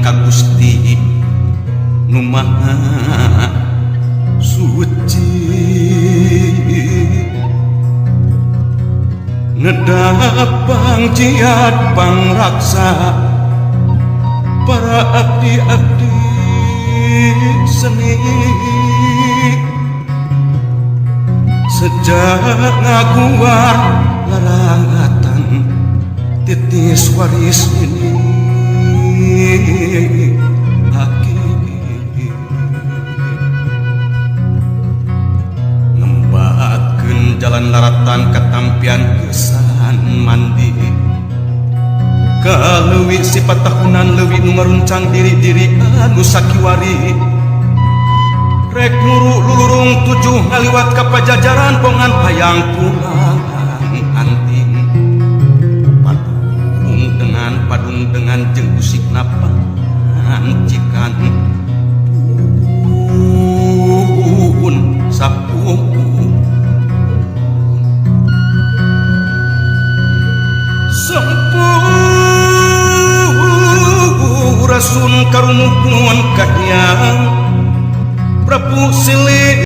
ka Gusti nu Maha Suci, ngedapang jiat pangraksa para abdi-abdi seni, sejak ngaguar larangatan titis waris ini aki ngembakeun jalan laratan katampian kesan mandi kaleuwih sifat tahunan leuwih nu ngaruncang diri-diri anu sakiwari rek nuru lulurung tujuh ngaliwat ka pajajaran pongan hayang pulang anting padung dengan jeung usikna pancikan pun sapuh Rasun karumuhun kahyang Prabu Silih